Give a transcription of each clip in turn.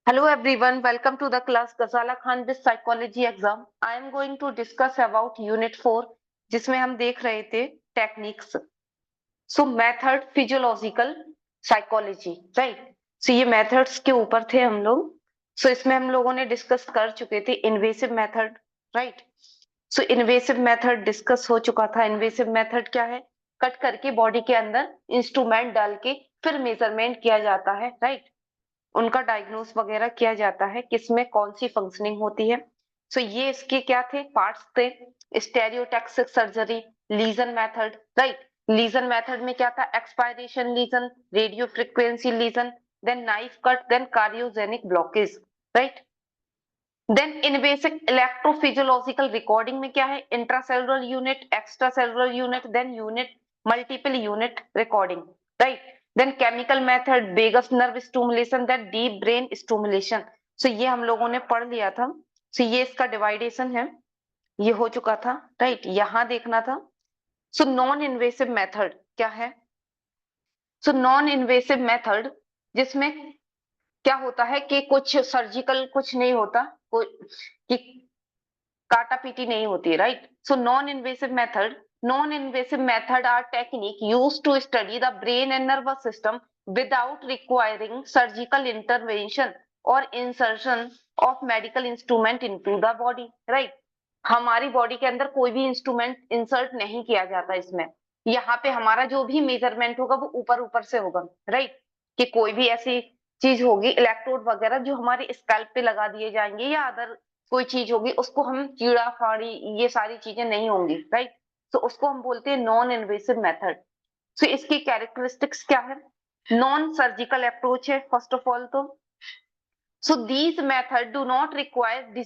Hello everyone, welcome to the class Ghazala Khan with Psychology exam. I am going to discuss about Unit 4 जिसमें हम देख रहे थे techniques. So method physiological psychology, right? So ये methods के ऊपर थे हम लोग. So इसमें हम लोगों ने डिस्कस कर चुके थे इन्वेसिव मेथड, राइट? सो इन्वेसिव मेथड डिस्कस हो चुका था. इन्वेसिव मेथड क्या है? कट करके बॉडी के अंदर इंस्ट्रूमेंट डाल के फिर मेजरमेंट किया जाता है, राइट? उनका डायग्नोस वगैरह किया जाता है किसमें कौन सी फंक्शनिंग होती है. सो ये इसके क्या थे? पार्ट्स थे. Stereotactic surgery, lesion method, right? Lesion method में क्या था? Expiration lesion, radio frequency lesion, then knife cut, then cardiogenic blockage, right? Then invasive electrophysiological recording में क्या है? Intracellular unit, extra cellular unit, then unit, multiple unit recording, right? Then chemical method, vagus nerve stimulation, then deep brain stimulation. So ये हम लोगों ने पढ़ लिया था. सो ये इसका डिवाइडेशन है, ये हो चुका था, राइट? यहां देखना था. सो नॉन इन्वेसिव मेथड क्या है? सो नॉन इन्वेसिव मेथड जिसमें क्या होता है कि कुछ सर्जिकल कुछ नहीं होता, कोई कि काटा पीटी नहीं होती है, right? So non invasive method are technique used to study the brain and nervous system without requiring surgical intervention और insertion of medical instrument into the body, right? हमारी बॉडी के अंदर कोई भी इंस्ट्रूमेंट इंसर्ट नहीं किया जाता इसमें. यहाँ पे हमारा जो भी मेजरमेंट होगा वो ऊपर ऊपर से होगा, राइट? कि कोई भी ऐसी चीज होगी इलेक्ट्रोड वगैरह जो हमारे स्कैल्प पे लगा दिए जाएंगे या अदर कोई चीज होगी, उसको हम कीड़ा फाड़ी ये सारी चीजें नहीं होंगी, राइट? तो उसको हम बोलते हैं नॉन इन्वेसिव मेथड. सो इसकी कैरेक्टरिस्टिक्स क्या है? नॉन सर्जिकल अप्रोच है फर्स्ट ऑफ ऑल तो. सो these method do not require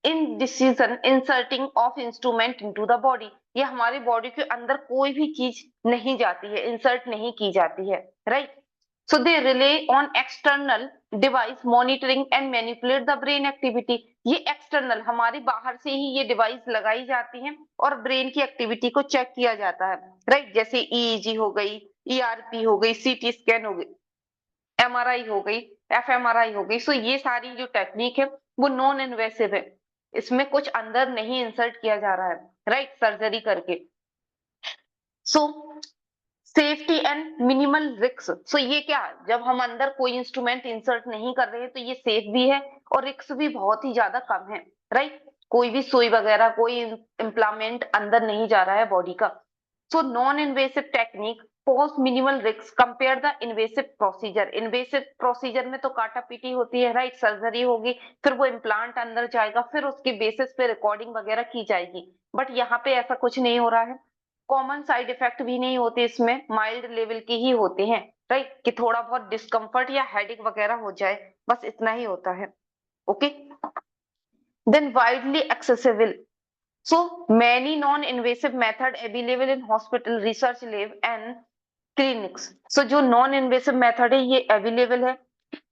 in decision inserting of instrument into the body. ये हमारी बॉडी के अंदर कोई भी चीज नहीं जाती है, इंसर्ट नहीं की जाती है, right? So they rely on external device monitoring and manipulate the brain activity. ये एक्सटर्नल हमारी बाहर से ही ये डिवाइस लगाई जाती हैं और ब्रेन की एक्टिविटी को चेक किया जाता है, राइट? जैसे ईईजी हो गई, ईआरपी हो गई, सीटी स्कैन हो गई, एमआरआई हो गई, एफएमआरआई हो गई. सो ये सारी जो टेक्निक है वो नॉन इन्वेसिव है. इसमें कुछ अंदर नहीं इंसर्ट किया जा रहा है, राइट? सर्जरी करके. So safety and minimal risk. So ये क्या, जब हम अंदर कोई इंस्ट्रूमेंट इंसर्ट नहीं कर रहे हैं तो ये सेफ भी है और रिस्क भी बहुत ही ज्यादा कम है, राइट? कोई भी सुई वगैरह कोई इम्प्लांट अंदर नहीं जा रहा है बॉडी का. सो non invasive technique post minimal risk compare the invasive procedure. Invasive procedure में तो काटा पीटी होती है, राइट? सर्जरी होगी, फिर वो इम्प्लांट अंदर जाएगा, फिर उसके बेसिस पे रिकॉर्डिंग वगैरह की जाएगी. बट यहाँ पे ऐसा कुछ नहीं हो रहा है. कॉमन साइड इफेक्ट भी नहीं होते इसमें, माइल्ड लेवल के ही होते हैं, राइट? कि थोड़ा बहुत डिस्कम्फर्ट या हेडेक वगैरह हो जाए, बस इतना ही होता है. Okay. Then widely accessible. So many non invasive method available in hospital, research lab and clinics. So जो नॉन इन्वेसिव मेथड है ये अवेलेबल है,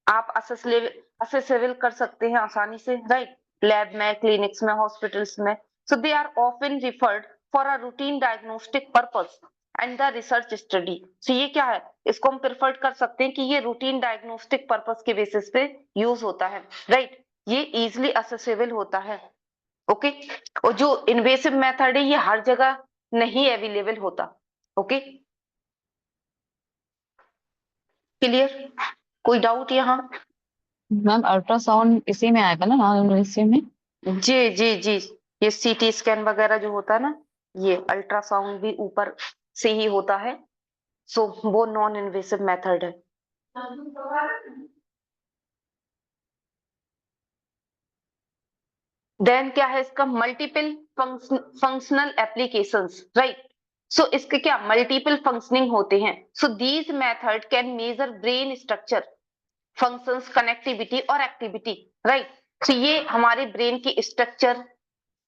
आप असेसेबल कर सकते हैं आसानी से, राइट? लैब में, क्लिनिक्स में, हॉस्पिटल्स में. So they are often referred for a routine diagnostic purpose and the research study. So ये क्या है? इसको हम प्रिफर कर सकते हैं कि ये रूटीन डायग्नोस्टिक पर्पस के बेसिस पे यूज होता है, राइट? ये इजिली असेसेबल होता है. ओके. और जो इन्वेसिव मेथड है ये हर जगह नहीं अवेलेबल होता. Okay, clear? कोई डाउट यहाँ? मैम अल्ट्रासाउंड इसी में आएगा ना, नॉन इन्वेसिव में? जी जी जी. ये सीटी स्कैन वगैरह जो होता है ना, ये अल्ट्रासाउंड भी ऊपर से ही होता है. सो वो नॉन इन्वेसिव मेथड है. देन क्या है इसका? Multiple functional applications, right? So इसके क्या मल्टीपल फंक्शनिंग होते हैं. So these method can measure brain structure, functions, connectivity और एक्टिविटी, राइट? तो ये हमारे ब्रेन की स्ट्रक्चर,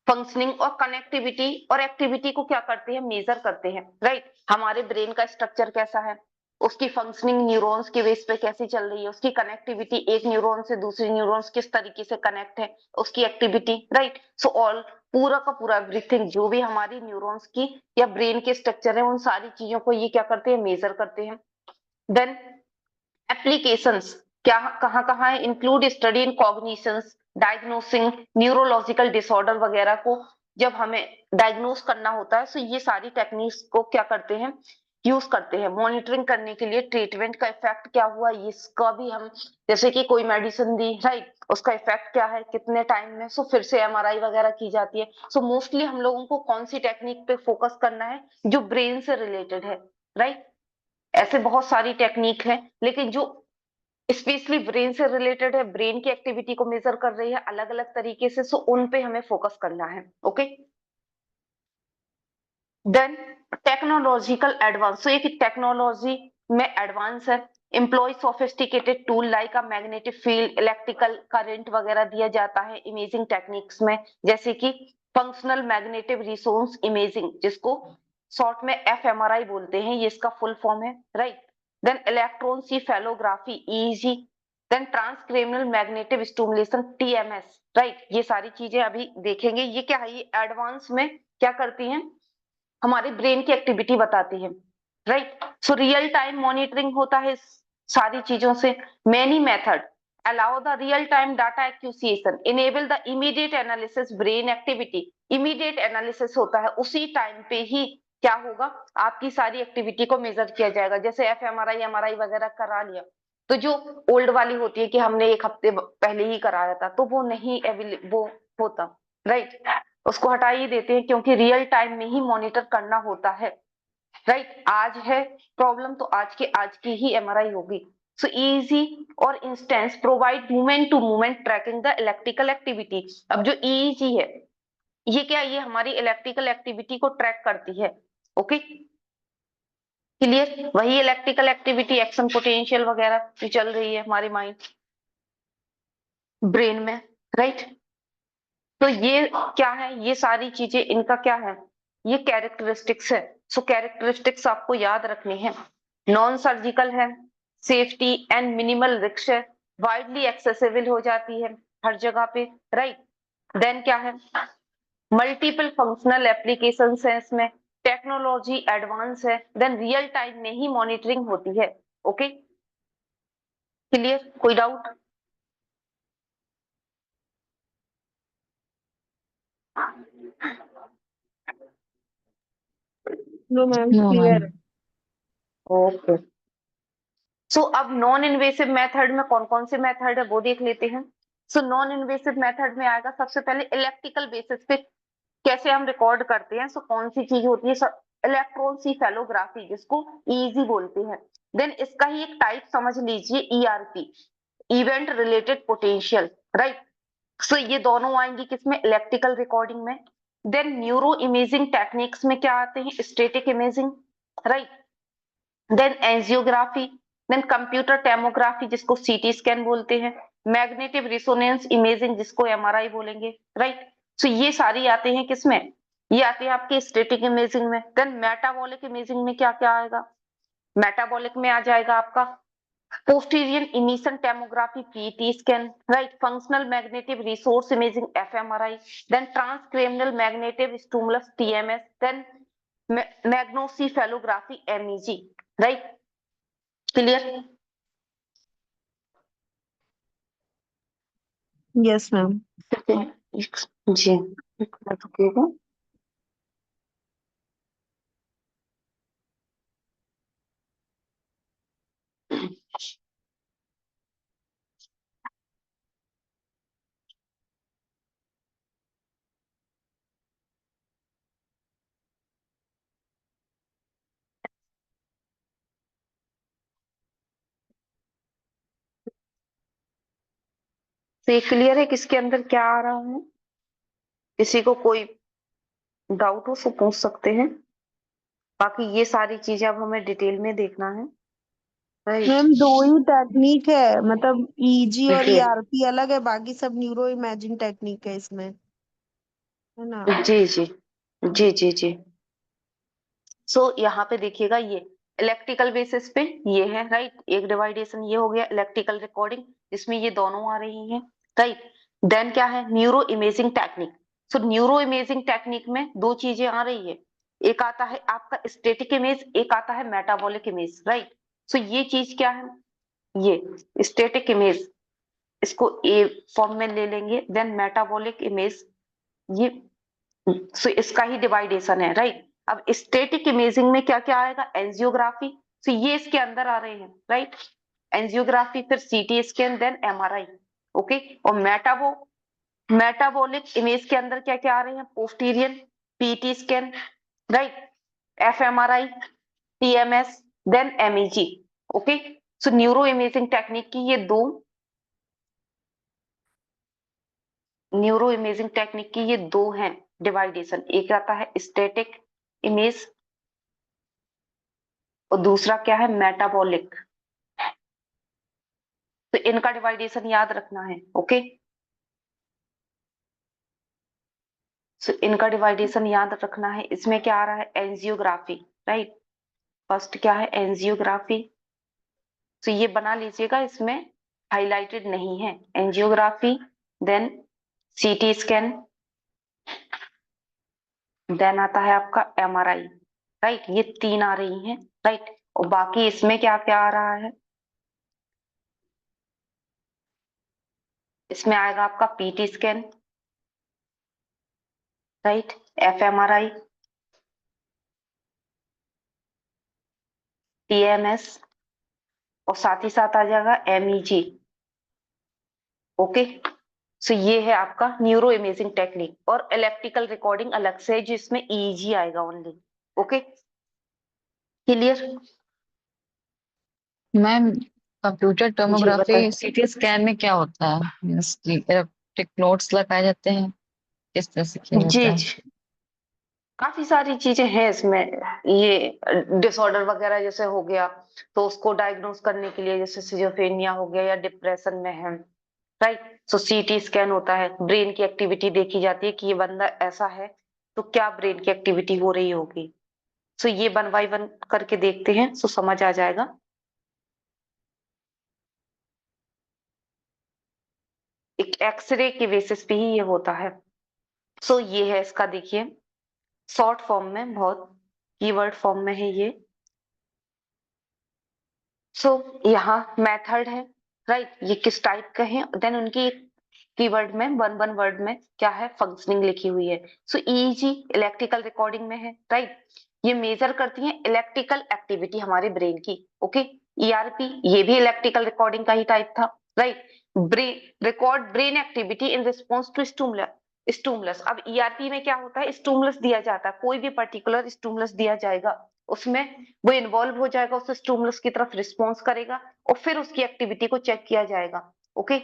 फंक्शनिंग और कनेक्टिविटी और एक्टिविटी को क्या करते हैं? मेजर करते हैं, राइट? हमारे ब्रेन का स्ट्रक्चर कैसा है, उसकी फंक्शनिंग न्यूरॉन्स के बेस पे कैसी चल रही है, उसकी कनेक्टिविटी एक न्यूरॉन से दूसरी न्यूरॉन्स किस तरीके से कनेक्ट है, उसकी एक्टिविटी, राइट? सो ऑल पूरा का पूरा एवरीथिंग जो भी हमारी न्यूरॉन्स की या ब्रेन के स्ट्रक्चर है, उन सारी चीजों को ये क्या करते हैं? मेजर करते हैं. Then applications. क्या कहाँ कहाँ है, include study in cognitions, diagnosing neurological disorder वगैरह को जब हमें डायग्नोस करना होता है, तो ये सारी टेक्निक्स को क्या करते हैं, यूज करते हैं मॉनिटरिंग करने के लिए। ट्रीटमेंट का इफेक्ट क्या हुआ इसका भी हम, जैसे कि कोई मेडिसिन दी, राइट, उसका इफेक्ट क्या है कितने टाइम में, सो फिर से एमआरआई वगैरह की जाती है। सो मोस्टली हम लोगों को कौन सी टेक्निक पे फोकस करना है, जो ब्रेन से रिलेटेड है, राइट। ऐसे बहुत सारी टेक्निक है, लेकिन जो स्पेशली ब्रेन से रिलेटेड है, ब्रेन की एक्टिविटी को मेजर कर रही है अलग अलग तरीके से, सो उन पे हमें फोकस करना है। ओके, देन टेक्नोलॉजिकल एडवांस, तो ये टेक्नोलॉजी में एडवांस है। Employ sophisticated tool like a magnetic field, electrical current वगैरह दिया जाता है इमेजिंग टेक्निक्स में, जैसे कि फंक्शनल मैग्नेटिक रिसोर्स इमेजिंग, जिसको शॉर्ट में एफएमआरआई बोलते हैं, ये इसका फुल फॉर्म है, right. Then electroencephalography EEG, then transcranial magnetic stimulation TMS, right. ये सारी चीजें अभी देखेंगे। ये क्या है, ये एडवांस में क्या करती हैं, हमारे ब्रेन की एक्टिविटी बताती है, right. So real time monitoring होता है सारी चीजों से। Many method allow the real time data acquisition, enable the immediate analysis brain activity. Immediate analysis होता है, उसी टाइम पे ही क्या होगा, आपकी सारी एक्टिविटी को मेजर किया जाएगा। जैसे एफएमआरआई एमआरआई वगैरह करा लिया, तो जो ओल्ड वाली होती है कि हमने एक हफ्ते पहले ही कराया था, तो वो नहीं वो होता, राइट। उसको हटा ही देते हैं, क्योंकि रियल टाइम में ही मॉनिटर करना होता है, राइट। आज है प्रॉब्लम, तो आज की ही एमआरआई होगी। सो इजी और instance provide movement to movement tracking the electrical activity. अब जो ईईजी है, ये क्या, ये हमारी इलेक्ट्रिकल एक्टिविटी को ट्रैक करती है। Okay, clear. वही इलेक्ट्रिकल एक्टिविटी, एक्शन पोटेंशियल वगैरह जो चल रही है हमारे माइंड ब्रेन में, राइट। तो ये क्या है, ये सारी चीजें इनका क्या है, ये कैरेक्टरिस्टिक्स है। सो कैरेक्टरिस्टिक्स आपको याद रखनी है। नॉन सर्जिकल है, सेफ्टी एंड मिनिमल रिस्क है, वाइडली एक्सेसिबल हो जाती है हर जगह पे, राइट। देन क्या है, मल्टीपल फंक्शनल एप्लीकेशंस है इसमें, टेक्नोलॉजी एडवांस है, देन रियल टाइम में ही मॉनिटरिंग होती है। ओके, क्लियर, कोई doubt? No ma'am, no ma'am. Clear है। ओके, सो अब नॉन इन्वेसिव मेथड में कौन कौन से मेथड है वो देख लेते हैं। सो नॉन इन्वेसिव मेथड में आएगा सबसे पहले इलेक्ट्रिकल बेसिस पे कैसे हम रिकॉर्ड करते हैं। सो कौन सी चीज होती है, इलेक्ट्रोन्सेफेलोग्राफी, जिसको ईजी बोलते हैं। देन इसका ही एक टाइप समझ लीजिए, ERP, event related potential, right. So ये दोनों आएंगी किसमें, इलेक्ट्रिकल रिकॉर्डिंग में। देन न्यूरो इमेजिंग टेक्निक्स में क्या आते हैं, static imaging, right. Then angiography, then computer tomography, जिसको सीटी स्कैन बोलते हैं, मैग्नेटिक रिसोनेंस इमेजिंग, जिसको एमआरआई बोलेंगे, राइट। सो ये सारी आते हैं किसमें, ये आते हैं आपके स्टैटिक इमेजिंग में। देन मेटाबॉलिक इमेजिंग में क्या क्या आएगा, मेटाबॉलिक में आ जाएगा आपका posterior emission tomography PT scan, right. Functional magnetic resource imaging fMRI, then transcranial magnetic stimulus TMS, then magnetoencephalography MEG, right. Clear? Yes ma'am. जी, एक मिनट रुकिएगा। तो ये क्लियर है किसके अंदर क्या आ रहा है, किसी को कोई डाउट हो तो पूछ सकते हैं। बाकी ये सारी चीजें अब हमें डिटेल में देखना है, राइट। मैम, दो ही टेक्निक है, मतलब ईजी और जी ईआरपी अलग है, बाकी सब न्यूरो इमेजिंग टेक्निक है इसमें, है ना। जी जी जी जी जी। सो यहाँ पे देखिएगा, ये इलेक्ट्रिकल बेसिस पे ये है, राइट। एक डिवाइडेशन ये हो गया इलेक्ट्रिकल रिकॉर्डिंग, इसमें ये दोनों आ रही हैं, राइट। देन क्या है, न्यूरो इमेजिंग टेक्निक। सो न्यूरो इमेजिंग टेक्निक में दो चीजें आ रही है, एक आता है आपका स्टैटिक इमेज, एक आता है मेटाबॉलिक इमेज, राइट। सो ये चीज क्या है, ये स्टैटिक इमेज, इसको ए फॉर्म में ले लेंगे, देन मेटाबॉलिक इमेज, ये सो इसका ही डिवाइडेशन है, राइट। अब स्टैटिक इमेजिंग में क्या क्या आएगा, एंजियोग्राफी, सो ये इसके अंदर आ रहे हैं, राइट। एंजियोग्राफी, फिर CT scan, then MRI, okay. और मेटाबॉलिक इमेज के अंदर क्या क्या आ रहे हैं, posterior, PT scan, right, fMRI, TMS, then MEG, okay. So neuro imaging technique की ये दो न्यूरो इमेजिंग टेक्निक की ये दो हैं डिवाइडेशन, एक आता है स्टैटिक इमेज और दूसरा क्या है, मेटाबॉलिक। तो इनका डिवाइडेशन याद रखना है, ओके। सो इनका डिवाइडेशन याद रखना है। इसमें क्या आ रहा है, एंजियोग्राफी, राइट। फर्स्ट क्या है, एंजियोग्राफी, तो ये बना लीजिएगा, इसमें हाइलाइटेड नहीं है, angiography, then CT scan, then आता है आपका एमआरआई, राइट। ये तीन आ रही हैं, राइट। और बाकी इसमें क्या क्या आ रहा है, इसमें आएगा आपका PT scan, right, fMRI, TMS, और साथ ही साथ आ जाएगा एमईजी, ओके। सो ये है आपका न्यूरो इमेजिंग टेक्निक। और इलेक्ट्रिकल रिकॉर्डिंग अलग से है जिसमें ईईजी आएगा only, okay. Clear? Ma'am computer जी टोमोग्राफी बताइए। सीटी स्कैन में क्या होता है, मीन्स इलेक्ट्रिक नोट्स लगाए जाते हैं, किस तरह से किया जी जाता है? जी, काफी सारी चीजें हैं इसमें। ये डिसऑर्डर वगैरह जैसे हो गया तो उसको डायग्नोस करने के लिए, जैसे सिजोफ्रेनिया हो गया या डिप्रेशन में है, राइट। सो सीटी स्कैन होता है, ब्रेन की एक्टिविटी देखी जाती है कि ये बंदा ऐसा है तो क्या ब्रेन की एक्टिविटी हो रही होगी। सो ये वन बाय वन करके देखते हैं, सो समझ आ जाएगा। एक एक्सरे के बेसिस पे ही ये होता है। सो ये है इसका, देखिए शॉर्ट फॉर्म में, बहुत कीवर्ड फॉर्म में है ये। सो यहाँ मेथड है, राइट, ये किस टाइप का है, देन उनकी कीवर्ड में वन वन वर्ड में क्या है, फंक्शनिंग लिखी हुई है। सो ईईजी इलेक्ट्रिकल रिकॉर्डिंग में है, राइट। ये मेजर करती है इलेक्ट्रिकल एक्टिविटी हमारे ब्रेन की, ओके। ईआरपी ये भी इलेक्ट्रिकल रिकॉर्डिंग का ही टाइप था, right. Brain record brain activity in response to stimulus. अब ईआरपी में क्या होता है, स्टूमुलस दिया जाता है, कोई भी पर्टिकुलर स्टूमुलस दिया जाएगा, उसमें वो इन्वॉल्व हो जाएगा, उस स्टूमुलस की तरफ रिस्पॉन्स करेगा और फिर उसकी एक्टिविटी को चेक किया जाएगा, ओके।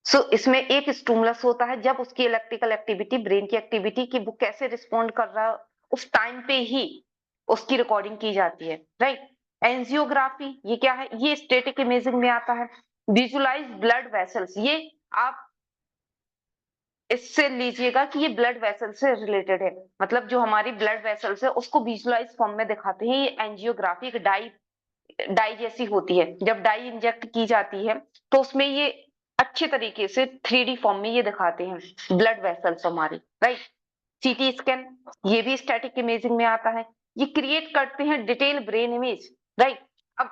सो इसमें एक स्टूमुलस होता है, जब उसकी इलेक्ट्रिकल एक्टिविटी, ब्रेन की एक्टिविटी की वो कैसे रिस्पॉन्ड कर रहा है उस टाइम पे ही उसकी रिकॉर्डिंग की जाती है, राइट। एंजियोग्राफी ये क्या है, ये स्टैटिक इमेजिंग में आता है। विजुलाइज ब्लड वेसल्स, ये आप इससे लीजिएगा कि ये ब्लड वेसल से रिलेटेड है, मतलब जो हमारी ब्लड वेसल्स है उसको विजुलाइज फॉर्म में दिखाते हैं। ये एंजियोग्राफी एक डाई डाई जैसी होती है, जब डाई इंजेक्ट की जाती है तो उसमें ये अच्छे तरीके से 3D फॉर्म में ये दिखाते हैं ब्लड वेसल्स हमारी, राइट। सीटी स्कैन ये भी स्टैटिक इमेजिंग में आता है, ये क्रिएट करते हैं डिटेल ब्रेन इमेज, राइट। अब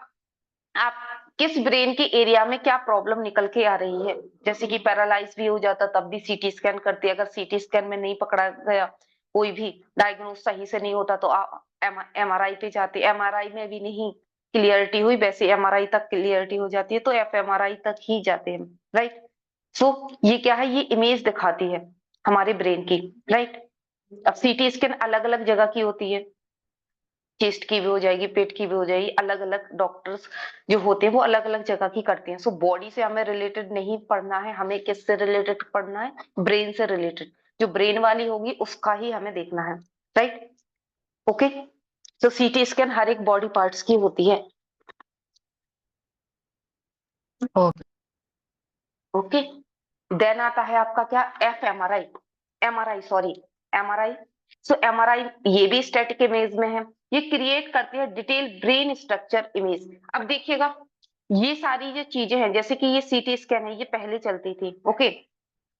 आप किस ब्रेन के एरिया में क्या प्रॉब्लम निकल के आ रही है, जैसे कि पैरालाइज भी हो जाता तब भी सीटी स्कैन करते हैं, अगर सीटी स्कैन में नहीं पकड़ा गया, कोई भी डायग्नोस सही से नहीं होता तो एमआरआई पे जाते, एमआरआई में भी नहीं क्लियरिटी हुई, वैसे एमआरआई तक क्लियरिटी हो जाती है तो एफएमआरआई तक ही जाते हैं, राइट। सो ये क्या है, ये इमेज दिखाती है हमारे ब्रेन की, राइट। अब सीटी स्कैन अलग अलग जगह की होती है, चेस्ट की भी हो जाएगी, पेट की भी हो जाएगी, अलग अलग डॉक्टर्स जो होते हैं वो अलग अलग जगह की करते हैं। सो बॉडी से हमें रिलेटेड नहीं पढ़ना है, हमें किससे रिलेटेड पढ़ना है, ब्रेन से रिलेटेड, जो ब्रेन वाली होगी उसका ही हमें देखना है, राइट, ओके। तो सीटी स्कैन हर एक बॉडी पार्ट्स की होती है, ओके। ओके। देन आता है आपका क्या, एफ एमआरआई। सो एमआरआई ये भी स्टैटिक इमेज में है, ये क्रिएट करती है डिटेल ब्रेन स्ट्रक्चर इमेज। अब देखिएगा ये सारी जो चीजें हैं, जैसे कि ये सीटी स्कैन है, ये पहले चलती थी, ओके।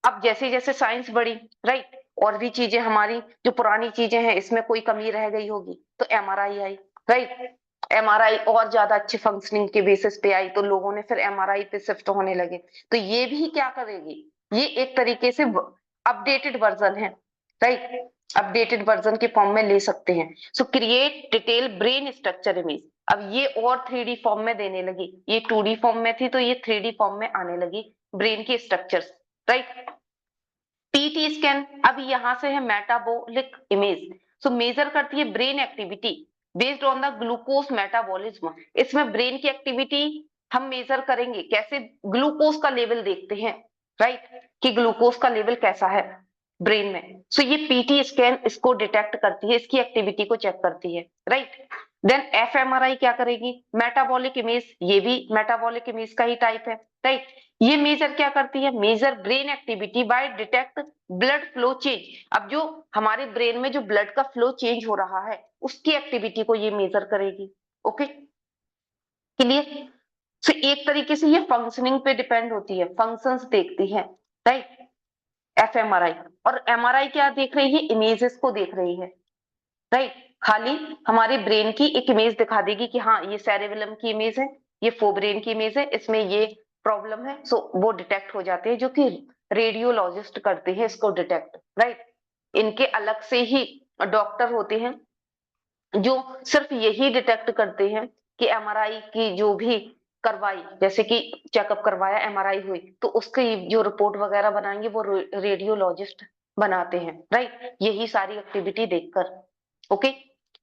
अब जैसे जैसे साइंस बढ़ी, राइट, और भी चीजें हमारी जो पुरानी चीजें हैं इसमें कोई कमी रह गई होगी तो एमआरआई आई, राइट। एमआरआई और ज्यादा अच्छे फंक्शनिंग के बेसिस पे आई तो लोगों ने फिर एमआरआई पे शिफ्ट होने लगे। तो ये भी क्या करेगी, ये एक तरीके से अपडेटेड वर्जन है, राइट, अपडेटेड वर्जन के फॉर्म में ले सकते हैं। सो create detail brain structure image, अब ये और 3D फॉर्म में देने लगी, ये 2D फॉर्म में थी तो ये 3D फॉर्म में आने लगी ब्रेन के स्ट्रक्चर्स, राइट। पीटी स्कैन, अब यहां से है मेटाबॉलिक इमेज, सो मेजर करती है brain activity based on the glucose metabolism. इसमें ब्रेन की एक्टिविटी हम मेजर करेंगे कैसे, ग्लूकोज का लेवल देखते हैं, राइट, कि ग्लूकोज का लेवल कैसा है ब्रेन में। सो ये पीटी स्कैन इसको डिटेक्ट करती है, इसकी एक्टिविटी को चेक करती है, राइट। देन एफएमआरआई क्या करेगी, मेटाबॉलिक इमेज, ये भी मेटाबॉलिक इमेज का ही टाइप है, राइट। ये मेजर क्या करती है, major brain activity by detect blood flow change. अब जो हमारे ब्रेन में जो ब्लड का फ्लो चेंज हो रहा है उसकी एक्टिविटी को ये मेजर करेगी, ओके, क्लियर। तो एक तरीके से ये फंक्शनिंग पे डिपेंड होती है, फंक्शंस देखती है, राइट, एफएमआरआई। और एमआरआई क्या देख रही है, इमेजेस को देख रही है, राइट, खाली हमारे ब्रेन की एक इमेज दिखा देगी कि हाँ ये सेरेबेलम की इमेज है, ये फोब्रेन की इमेज है, इसमें ये प्रॉब्लम है, सो वो डिटेक्ट हो जाते हैं, जो कि रेडियोलॉजिस्ट करते हैं इसको डिटेक्ट, राइट। इनके अलग से ही डॉक्टर होते हैं जो सिर्फ यही डिटेक्ट करते हैं कि एमआरआई की जो भी करवाई, जैसे कि चेकअप करवाया, एमआरआई हुई, तो उसकी जो रिपोर्ट वगैरह बनाएंगे वो रेडियोलॉजिस्ट बनाते हैं, राइट, यही सारी एक्टिविटी देखकर, ओके।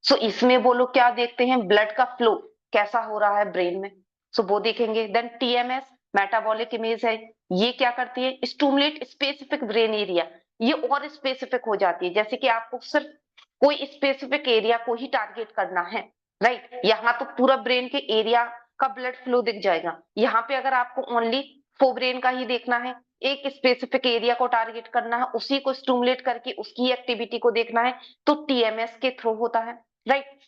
सो इसमें वो लोग क्या देखते हैं, ब्लड का फ्लो कैसा हो रहा है ब्रेन में, सो वो देखेंगे। देन टीएमएस मेटाबॉलिक इमेज है, ये क्या करती है, स्टूमुलेट स्पेसिफिक ब्रेन एरिया, ये और स्पेसिफिक हो जाती है, जैसे कि आपको सिर्फ कोई स्पेसिफिक एरिया को ही टारगेट करना है, राइट। यहाँ तो पूरा ब्रेन के एरिया का ब्लड फ्लो दिख जाएगा, यहाँ पे अगर आपको ओनली फोब्रेन का ही देखना है, एक स्पेसिफिक एरिया को टारगेट करना है, उसी को स्टूमुलेट करके उसकी एक्टिविटी को देखना है, तो टीएमएस के थ्रू होता है, राइट।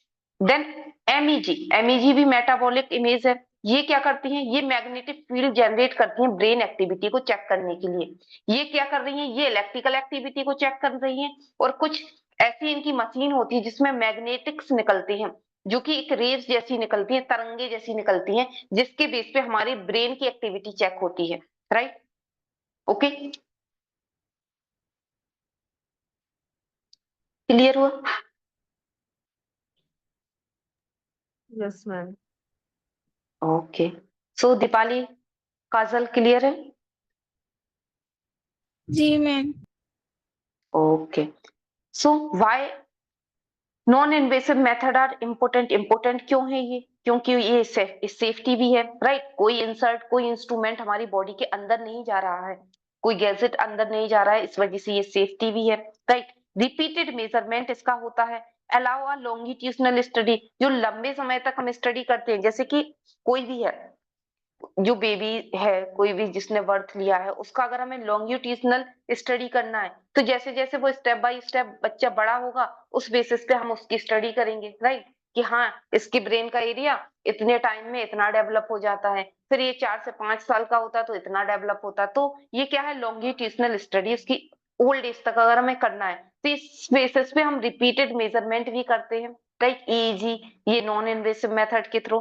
देन एमईजी, एमईजी भी मेटाबॉलिक इमेज है, ये क्या करती है, ये मैग्नेटिक फील्ड जनरेट करती है ब्रेन एक्टिविटी को चेक करने के लिए। ये क्या कर रही है, ये इलेक्ट्रिकल एक्टिविटी को चेक कर रही है, और कुछ ऐसी इनकी मशीन होती है जिसमें मैग्नेटिक्स निकलती हैं, जो कि एक रेव्स जैसी निकलती है, तरंगे जैसी निकलती हैं, जिसके बेस पे हमारे ब्रेन की एक्टिविटी चेक होती है, राइट, ओके, क्लियर हुआ। Yes ma'am. Okay, so Deepali, Kajal, clear है। जी ma'am. Okay, so why non invasive method are important, important क्यों है ये, क्योंकि ये सेफ्टी भी है, राइट, कोई इंसर्ट, कोई इंस्ट्रूमेंट हमारी बॉडी के अंदर नहीं जा रहा है, कोई गैजेट अंदर नहीं जा रहा है, इस वजह से ये सेफ्टी भी है, राइट। रिपीटेड मेजरमेंट इसका होता है, अलाउ अ लॉन्गिट्यूडनल स्टडी, जो लंबे समय तक हम स्टडी करते हैं, जैसे कि कोई भी है, जो बेबी है, कोई भी जिसने बर्थ लिया है, उसका अगर हमें लॉन्गिट्यूडनल स्टडी करना है, तो जैसे जैसे वो स्टेप बाय स्टेप बच्चा बड़ा होगा, उस बेसिस पे हम उसकी स्टडी करेंगे, राइट, कि हाँ इसकी ब्रेन का एरिया इतने टाइम में इतना डेवलप हो जाता है, फिर ये 4 से 5 साल का होता है तो इतना डेवलप होता है, तो ये क्या है, लॉन्गिट्यूडनल स्टडी, उसकी ओल्ड एज तक अगर हमें करना है, तो इस बेसिस पे हम रिपीटेड मेजरमेंट भी करते हैं, राइट, ईईजी, ये नॉन इन्वेसिव मेथड के through.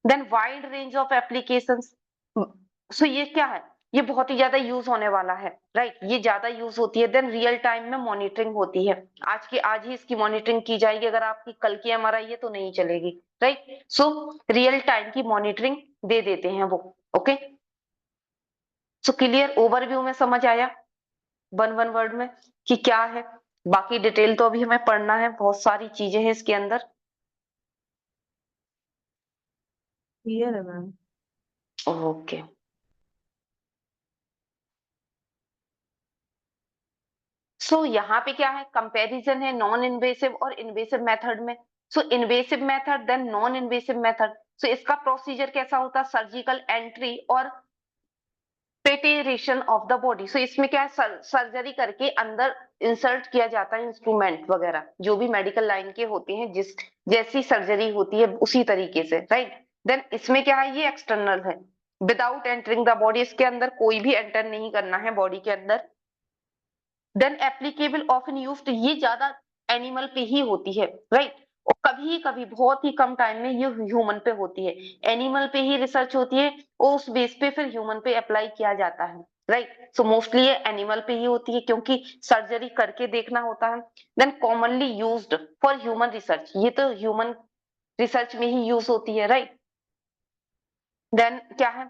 Then wide range of applications, so ये क्या है, ये बहुत ही ज्यादा यूज होने वाला है, राइट, ये ज्यादा यूज होती है। देन रियल टाइम में मॉनिटरिंग होती है, आज ही इसकी मॉनिटरिंग की जाएगी, अगर आपकी कल की एमआरआई है तो नहीं चलेगी, राइट। सो रियल टाइम की मॉनिटरिंग दे देते हैं वो, ओके। सो क्लियर, ओवरव्यू में समझ आया वन वर्ड में कि क्या है, बाकी डिटेल तो अभी हमें पढ़ना है, बहुत सारी चीजें हैं इसके अंदर, क्लियर है मैम। ओके। सो यहाँ पे क्या है, कंपैरिजन है नॉन इन्वेसिव और इन्वेसिव मेथड में। So invasive method then non invasive method, so इसका प्रोसीजर कैसा होता है, सर्जिकल एंट्री और preparation of the body. So इसमें क्या है, सर्जरी करके अंदर इंसर्ट किया जाता है इंस्ट्रूमेंट वगैरह, जो भी मेडिकल लाइन के होते हैं, जिस जैसी सर्जरी होती है उसी तरीके से, राइट। देन इसमें क्या है, ये एक्सटर्नल है, विदाउट एंटरिंग द बॉडी, इसके अंदर कोई भी एंटर नहीं करना है बॉडी के अंदर। देन एप्लीकेबल ऑफन यूज्ड, ये ज्यादा एनिमल पे ही होती है, राइट, और कभी कभी बहुत ही कम टाइम में ये ह्यूमन पे होती है। एनिमल पे ही रिसर्च होती है और उस बेस पे फिर ह्यूमन पे अप्लाई किया जाता है, राइट। सो मोस्टली ये एनिमल पे ही होती है क्योंकि सर्जरी करके देखना होता है। Then commonly used for human research, ये तो ह्यूमन रिसर्च में ही यूज होती है, राइट। देन क्या है,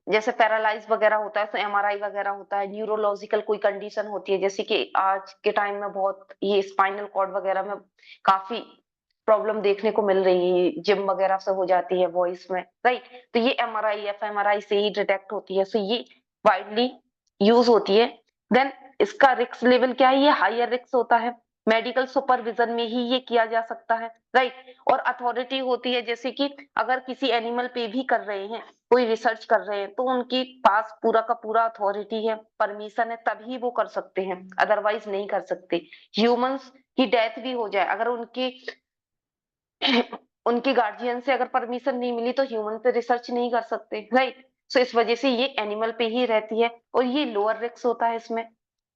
जैसे पैरालाइज वगैरह होता है तो एमआरआई वगैरह होता है। न्यूरोलॉजिकल कोई कंडीशन होती है, जैसे कि आज के टाइम में बहुत ये स्पाइनल कॉर्ड वगैरह में काफी प्रॉब्लम देखने को मिल रही है, जिम वगैरह से हो जाती है वॉइस में, राइट। तो ये एमआरआई एफएमआरआई से ही डिटेक्ट होती है, सो ये वाइडली यूज होती है। देन इसका रिस्क लेवल क्या है, ये हायर रिस्क होता है, मेडिकल सुपरविजन में ही ये किया जा सकता है, राइट। और अथॉरिटी होती है, जैसे कि अगर किसी एनिमल पे भी कर रहे हैं, कोई रिसर्च कर रहे हैं, तो उनके पास पूरा का पूरा अथॉरिटी है, परमिशन है, तभी वो कर सकते हैं, अदरवाइज नहीं कर सकते। ह्यूमंस की डेथ भी हो जाए, अगर उनके उनके गार्जियन से अगर परमिशन नहीं मिली तो ह्यूमन पे रिसर्च नहीं कर सकते, राइट। सो इस वजह से ये एनिमल पे ही रहती है और ये लोअर रिस्क होता है इसमें।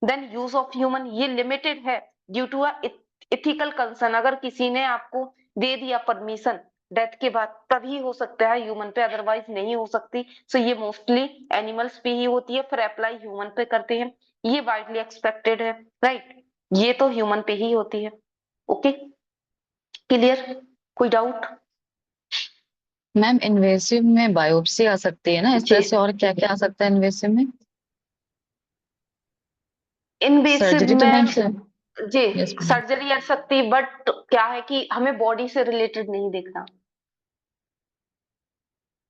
देन यूज ऑफ ह्यूमन, ये लिमिटेड है due to a ethical concern. अगर किसी ने आपको दे दिया परमिशन डेथ के बाद, तभी हो सकता है ह्यूमन पे, अदरवाइज नहीं हो सकती। सो ये मोस्टली एनिमल्स पे ही होती है, फिर अप्लाई ह्यूमन पे करते हैं, ये वाइडली एक्सपेक्टेड है, राइट। ये तो ह्यूमन पे ही होती है। ओके, क्लियर, कोई डाउट? मैम इन्वेसिव में बायोप्सी आ सकती है ना, इस तरह जी, से और क्या क्या आ सकता है इन्वेसिव में? इनवेसिव सर्जरी तो मैम में जी यस मैम। सर्जरी आ सकती, बट क्या है कि हमें बॉडी से रिलेटेड नहीं देखना,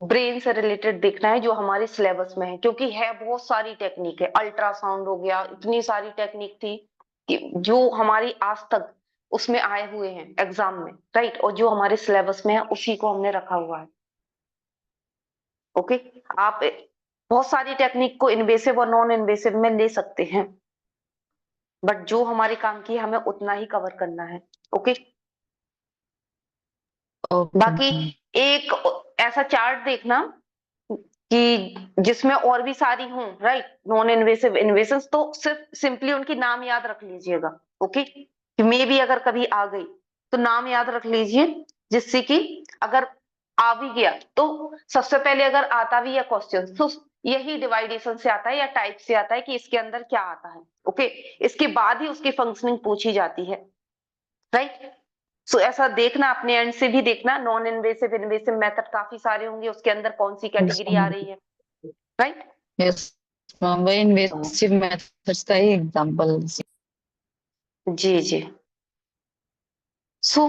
ब्रेन से रिलेटेड देखना है, जो हमारे सिलेबस में है। क्योंकि है बहुत सारी टेक्निक है, अल्ट्रासाउंड हो गया, इतनी सारी टेक्निक थी कि जो हमारी आज तक उसमें आए हुए हैं एग्जाम में, राइट। और जो हमारे सिलेबस में है उसी को हमने रखा हुआ है। ओके, आप बहुत सारी टेक्निक को इन्वेसिव और नॉन इन्वेसिव में ले सकते हैं, बट जो हमारे काम की है, हमें उतना ही कवर करना है। ओके, ओके बाकी मैम। एक ऐसा चार्ट देखना कि जिसमें और भी सारी हों, राइट, नॉन इन्वेसिव इन्वेसिव, तो सिर्फ सिंपली उनकी नाम याद रख लीजिएगा। ओके, कि मे भी अगर कभी आ गई तो नाम याद रख लीजिए, जिससे कि अगर आ भी गया तो सबसे पहले अगर आता भी है क्वेश्चन, तो यही डिवाइडेशन से आता है या टाइप से आता है कि इसके अंदर क्या आता है। ओके, इसके बाद ही उसकी फंक्शनिंग पूछी जाती है, राइट। सो ऐसा देखना, अपने एंड से भी देखना, नॉन इन्वेसिव इन्वेसिव मेथड काफी सारे होंगे, उसके अंदर कौन सी यस कैटेगरी आ रही है, राइट। मैम, वही इन्वेसिव मेथड्स का ही एग्जांपल। जी जी। सो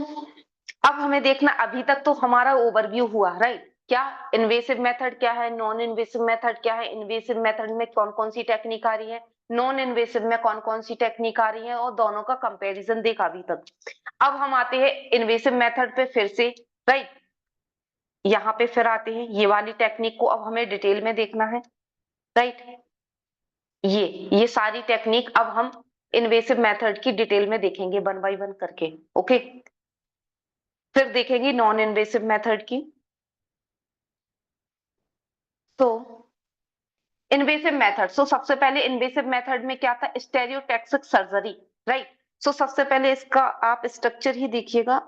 अब हमें देखना, अभी तक तो हमारा ओवरव्यू हुआ, राइट। क्या इन्वेसिव मेथड क्या है, नॉन इन्वेसिव मेथड क्या है, इन्वेसिव मेथड में कौन कौन सी टेक्निक आ रही है, नॉन इन्वेसिव में कौन कौन सी टेक्निक आ रही है, और दोनों का कंपैरिजन देखा अभी तक। अब हम आते हैं इन्वेसिव मेथड पे फिर से, राइट। यहाँ पे फिर आते हैं, ये वाली टेक्निक को अब हमें डिटेल में देखना है, राइट। ये सारी टेक्निक अब हम इन्वेसिव मेथड की डिटेल में देखेंगे, वन बाय वन करके। ओके, फिर देखेंगे नॉन इन्वेसिव मेथड की। तो इन्वेसिव मेथड, सो सबसे पहले इन्वेसिव मेथड में क्या था, स्टेरियोटैक्सिक सर्जरी, राइट। सो सबसे पहले इसका आप स्ट्रक्चर ही देखिएगा।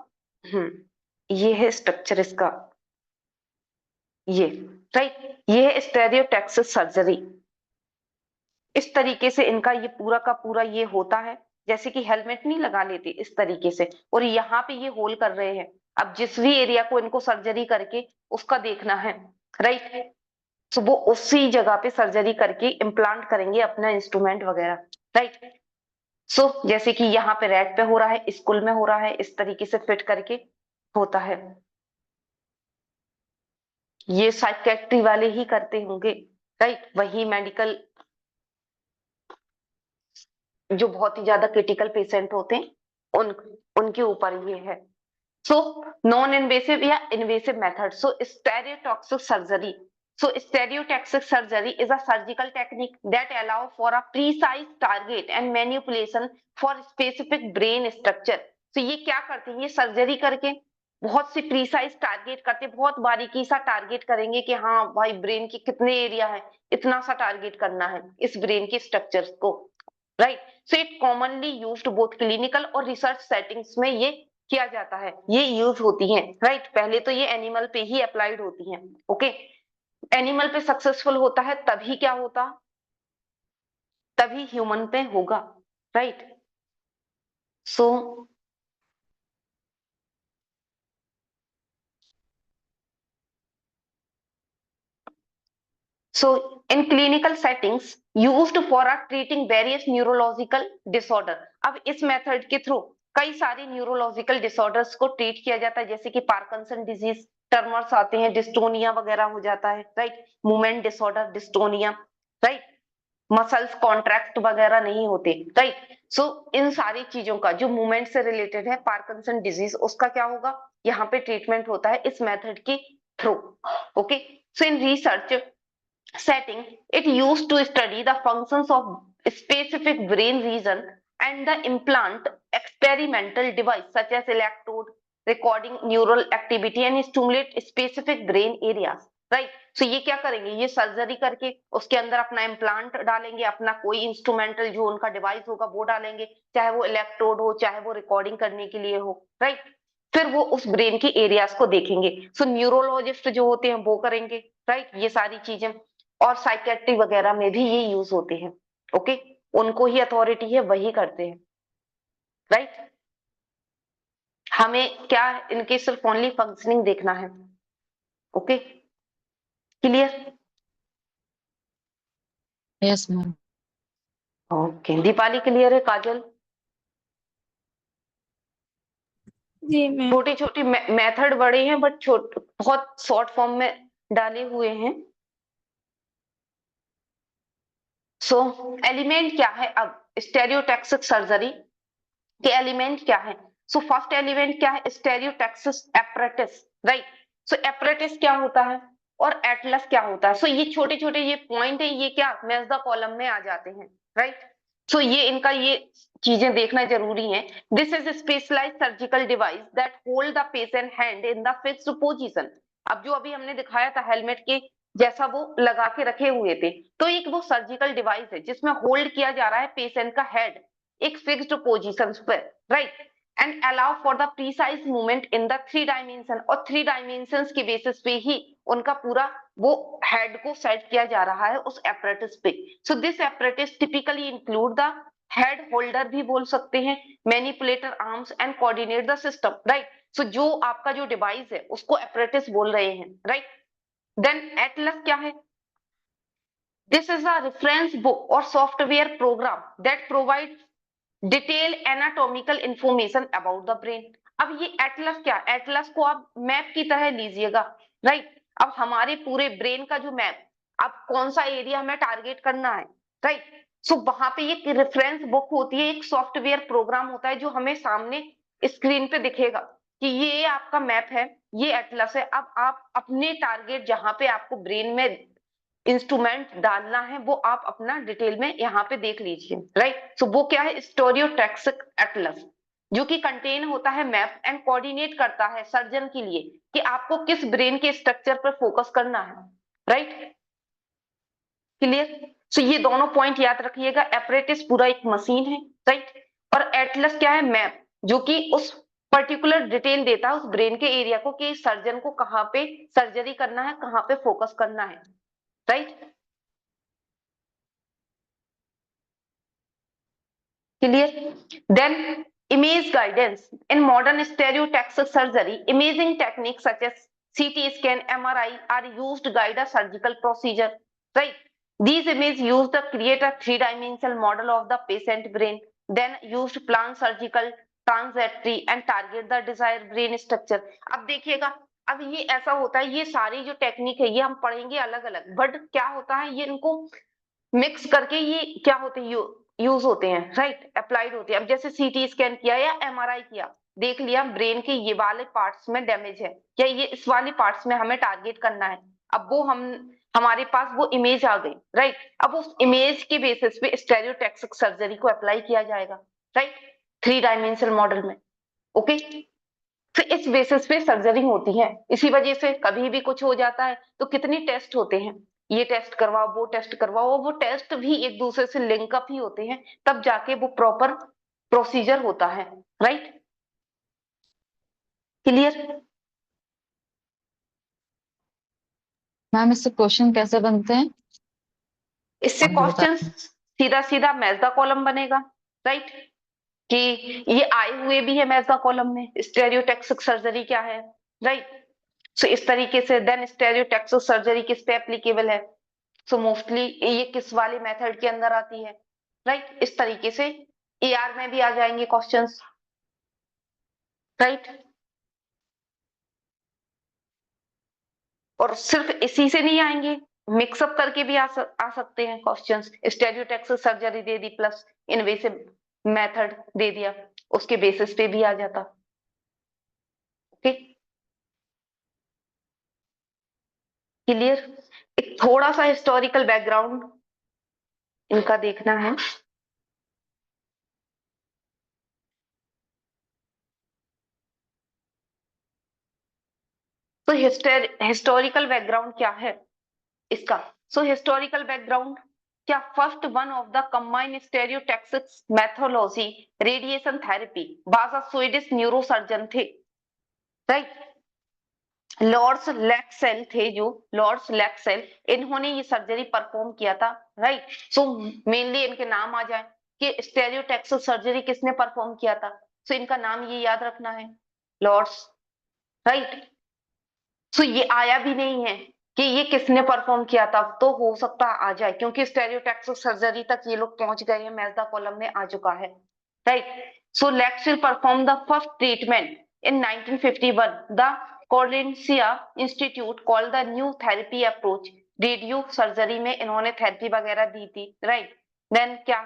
ये है स्ट्रक्चर इसका, ये, राइट, ये है स्टेरियोटैक्सिक सर्जरी। इस तरीके से इनका ये पूरा का पूरा ये होता है, जैसे कि हेलमेट नहीं लगा लेते इस तरीके से, और यहाँ पे ये होल कर रहे हैं। अब जिस भी एरिया को इनको सर्जरी करके उसका देखना है, राइट। तो वो उसी जगह पे सर्जरी करके इम्प्लांट करेंगे अपना इंस्ट्रूमेंट वगैरह, राइट। सो जैसे कि यहाँ पे रैट पे हो रहा है, स्कूल में हो रहा है, इस तरीके से फिट करके होता है। ये साइकेट्री वाले ही करते होंगे, राइट। वही मेडिकल जो बहुत ही ज्यादा क्रिटिकल पेशेंट होते हैं उन उनके ऊपर ये है। सो नॉन इन्वेसिव या invasive method, so स्टेरियोटॉक्सिक surgery. So stereotactic surgery is a surgical technique that allow for a precise target and manipulation for specific brain structure. So ये क्या करते हैं, ये सर्जरी करके बहुत सी प्रीसाइज टारगेट करते हैं, बहुत बारीकी सा टारगेट करेंगे कि हाँ भाई ब्रेन के कितने एरिया है, इतना सा टारगेट करना है इस ब्रेन के स्ट्रक्चर्स को, right. So it commonly used both clinical और रिसर्च सेटिंग्स में ये किया जाता है, ये यूज होती हैं, राइट। पहले तो ये एनिमल पे ही अप्लाइड होती हैं, ओके। एनिमल पे सक्सेसफुल होता है तभी क्या होता, तभी ह्यूमन पे होगा, right. So in clinical settings used for treating various neurological disorder। अब इस मेथड के थ्रू कई सारे न्यूरोलॉजिकल डिसऑर्डर्स को ट्रीट किया जाता है, जैसे कि पार्किंसन डिजीज, टर्मर्स आते हैं, डिस्टोनिया वगैरह हो जाता है, right. Movement disorder, dystonia, right. Muscles contract वगैरह नहीं होते, राइट। सो इन सारी चीजों का जो मूवमेंट से रिलेटेड है, पार्किंसन डिजीज, उसका क्या होगा, यहाँ पे ट्रीटमेंट होता है इस मेथड के through, okay. So in research setting, it used to study the functions of specific brain region and the implant experimental device such as electrode recording neural activity and stimulate specific brain areas, right। so ये क्या करेंगे, ये surgery करके उसके अंदर अपना implant डालेंगे, अपना कोई इंस्ट्रूमेंटल जो उनका डिवाइस होगा वो डालेंगे, चाहे वो इलेक्ट्रोड हो, चाहे वो रिकॉर्डिंग करने के लिए हो, राइट। फिर वो उस ब्रेन के एरियाज को देखेंगे। सो न्यूरोलॉजिस्ट जो होते हैं वो करेंगे, राइट, ये सारी चीजें। और साइकेट्री वगैरह में भी ये यूज होते हैं, ओके। उनको ही अथॉरिटी है, वही करते हैं, राइट। हमें क्या, इनके सिर्फ ओनली फंक्शनिंग देखना है, okay, clear. Yes ma'am. Okay, Deepali clear है, काजल। जी मैम। छोटी छोटी मेथड बड़े हैं बट बहुत शॉर्ट फॉर्म में डाले हुए हैं। सो एलिमेंट क्या है, अब स्टेरियोटैक्सिक सर्जरी के एलिमेंट क्या है। सो फर्स्ट एलिमेंट क्या है, स्टेरियोटैक्सिस एपरेटिस, राइट। सो एपरेटिस क्या होता है और एटलस क्या होता है। सो ये छोटे छोटे ये पॉइंट है, ये क्या मैच द कॉलम में आ जाते हैं, राइट। सो ये इनका ये चीजें देखना जरूरी है। This is specialised surgical device that hold the patient hand in the fixed position. अब जो अभी हमने दिखाया था हेलमेट के जैसा वो लगा के रखे हुए थे, तो एक वो सर्जिकल डिवाइस है जिसमें होल्ड किया जा रहा है पेशेंट का हेड एक फिक्स्ड पोजीशन पर, right. And allow for the precise movement in the 3 dimension, और 3 डायमेंशंस के बेसिस पे ही उनका पूरा वो हेड को सेट किया जा रहा है उस एपरेटिस पे। So this apparatus typically include the head holder भी बोल सकते हैं, manipulator arms and coordinate the system, right. So जो आपका जो डिवाइस है उसको एपरेटिस बोल रहे हैं, राइट। देन एटलस क्या है, this is a reference book और software program that provide detail anatomical information about the brain. अब ये एटलस क्या, एटलस को आप मैप की तरह लीजिएगा, राइट। अब हमारे पूरे ब्रेन का जो मैप, अब कौन सा एरिया हमें टारगेट करना है, राइट। सो वहां पे एक रेफरेंस बुक होती है, एक सॉफ्टवेयर प्रोग्राम होता है जो हमें सामने स्क्रीन पे दिखेगा कि ये आपका मैप है, ये एटलस है। अब आप अपने टारगेट जहां पे आपको ब्रेन में इंस्ट्रूमेंट डालना है वो आप अपना डिटेल में यहाँ पे देख लीजिए, राइट। सो वो क्या है, स्टेरियोटैक्सिक एटलस, जो कि कंटेन होता है मैप एंड कोऑर्डिनेट करता है सर्जन के लिए कि आपको किस ब्रेन के स्ट्रक्चर पर फोकस करना है, राइट, क्लियर। सो ये दोनों पॉइंट याद रखिएगा, एपरेटिस पूरा एक मशीन है, राइट, और एटलस क्या है, मैप, जो कि उस पर्टिकुलर डिटेल देता है उस ब्रेन के एरिया को कि सर्जन को कहाँ पे सर्जरी करना है, कहाँ पे फोकस करना है, right, clear। Then image guidance in modern stereotactic surgery, imaging techniques such as CT scan, MRI are used to guide a surgical procedure, right। These images used to create a 3-dimensional model of the patient brain, then used to plan surgical trajectory and target the desired brain structure। अब देखिएगा, अब ये ऐसा होता है, ये सारी जो टेक्निक है ये हम पढ़ेंगे अलग अलग, बट क्या होता है ये इनको मिक्स करके ये क्या होते हैं, यूज होते हैं, राइट, अप्लाइड होते हैं। अब जैसे सीटी स्कैन किया या एमआरआई किया, देख लिया ब्रेन के ये वाले पार्ट्स में डैमेज है या ये इस वाले पार्ट्स में हमें टारगेट करना है, अब वो हमारे पास वो इमेज आ गई, राइट। अब उस इमेज के बेसिस पे स्टेरियोटैक्सिक सर्जरी को अप्लाई किया जाएगा, राइट, 3 डायमेंशनल मॉडल में, ओके। तो इस बेसिस पे सर्जरी होती है। इसी वजह से कभी भी कुछ हो जाता है तो कितनी टेस्ट होते हैं, ये टेस्ट करवाओ, वो टेस्ट करवाओ, वो टेस्ट भी एक दूसरे से लिंकअप ही होते हैं, तब जाके वो प्रॉपर प्रोसीजर होता है, राइट। क्लियर? मैम इससे क्वेश्चन कैसे बनते हैं? इससे आप बता। क्वेश्चन सीधा सीधा मैच द कॉलम बनेगा, राइट? कि ये आए हुए भी है मैच द कॉलम में, स्टेरियोटैक्सिक सर्जरी क्या है, राइट? सो इस तरीके से देन स्टेरियोटैक्सिक सर्जरी किस पे एप्लीकेबल है, सो मोस्टली ये किस वाले मेथड के अंदर आती है, राइट? इस तरीके से एआर में भी आ जाएंगे क्वेश्चंस, राइट? और सिर्फ इसी से नहीं आएंगे, मिक्सअप करके भी आ सकते हैं क्वेश्चंस। स्टेरियोटैक्सिक सर्जरी दे दी प्लस इन्वेसिव मेथड दे दिया, उसके बेसिस पे भी आ जाता। Okay, clear? एक थोड़ा सा हिस्टोरिकल बैकग्राउंड इनका देखना है। तो हिस्टोरिकल बैकग्राउंड क्या है इसका? सो हिस्टोरिकल बैकग्राउंड क्या, first one of the combined stereotactic methodology radiation therapy बाजा स्वीडिश न्यूरोसर्जन थे, राइट? लॉर्ड्स लैक्सेल थे, जो लॉर्ड्स लैक्सेल, इन्होंने ये सर्जरी परफॉर्म किया था, राइट? सो मेनली इनके नाम आ जाए कि स्टेरियोटैक्सिक सर्जरी किसने परफॉर्म किया था, सो इनका नाम ये याद रखना है, लॉर्ड्स, राइट? सो ये आया भी नहीं है कि ये किसने परफॉर्म किया था, तो हो सकता आ जाए क्योंकि स्टेरियोटैक्सिक सर्जरी तक ये लोग पहुंच गए हैं, मैच द कॉलम में आ चुका है, right? So Leksell perform the first treatment in 1951 the Karolinska institute called the new therapy approach, radio surgery में इन्होंने थेरेपी वगैरह दी थी, राइट? देन क्या,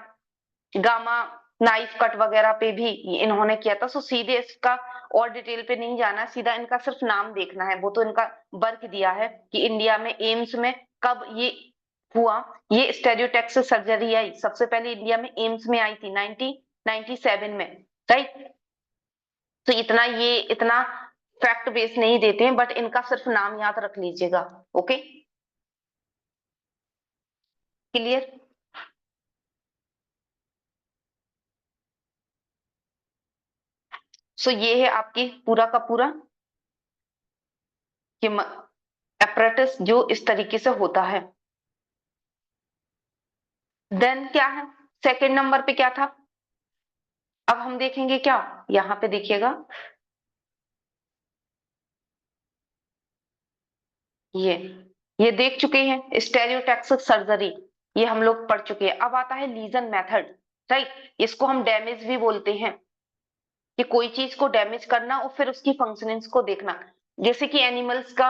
गामा नाइफ कट वगैरह पे भी इन्होंने किया था। सो सीधे इसका और डिटेल पे नहीं जाना, सीधा इनका सिर्फ नाम देखना है, वो तो इनका वर्क दिया है कि इंडिया में एम्स में कब ये हुआ, ये स्टेरियोटैक्सिक सर्जरी आई सबसे पहले इंडिया में एम्स में आई थी 1997 में, राइट? तो इतना फैक्ट बेस नहीं देते हैं, बट इनका सिर्फ नाम याद रख लीजिएगा। Okay, clear? सो ये है आपकी पूरा का पूरा कि एपरेटस जो इस तरीके से होता है। देन क्या है, सेकंड नंबर पे क्या था, अब हम देखेंगे क्या, यहाँ पे देखिएगा, ये देख चुके हैं स्टेरियोटैक्सिक सर्जरी, ये हम लोग पढ़ चुके हैं। अब आता है लीजन मेथड, राइट? इसको हम डैमेज भी बोलते हैं कि कोई चीज को डैमेज करना और फिर उसकी फंक्शनिंग्स को देखना, जैसे कि एनिमल्स का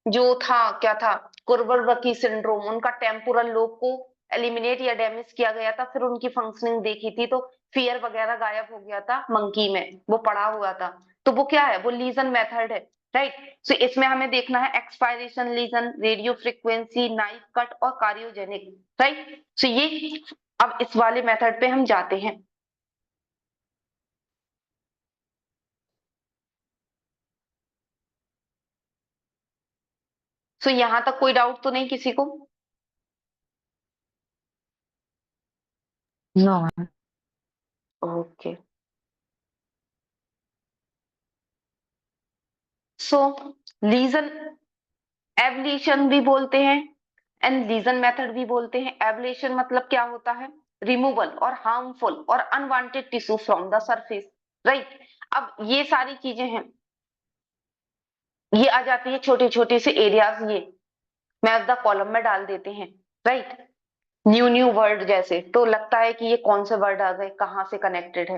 जो था, क्या था, कुर्बरबकी सिंड्रोम, उनका टेम्पोरल लोब को एलिमिनेट या डैमेज किया गया था, फिर उनकी फंक्शनिंग देखी थी तो फियर वगैरह गायब हो गया था मंकी में, वो पड़ा हुआ था, तो वो क्या है, वो लीजन मेथड है, राइट? सो इसमें हमें देखना है expiration lesion, radio frequency, knife cut और कार्डियोजेनिक, राइट? सो ये अब इस वाले मेथड पे हम जाते हैं। सो यहां तक कोई डाउट तो नहीं किसी को? No ma'am. Okay, so lesion ablation भी बोलते हैं एंड लीजन मेथड भी बोलते हैं। एब्लेशन मतलब क्या होता है, रिमूवल और हार्मफुल और unwanted tissue from the surface, right? अब ये सारी चीजें हैं, ये आ जाती है छोटे छोटे से एरियाज, ये मैच द कॉलम में डाल देते हैं, राइट? न्यू न्यू वर्ड जैसे, तो लगता है कि ये कौन से वर्ड आ गए, कहाँ से कनेक्टेड है।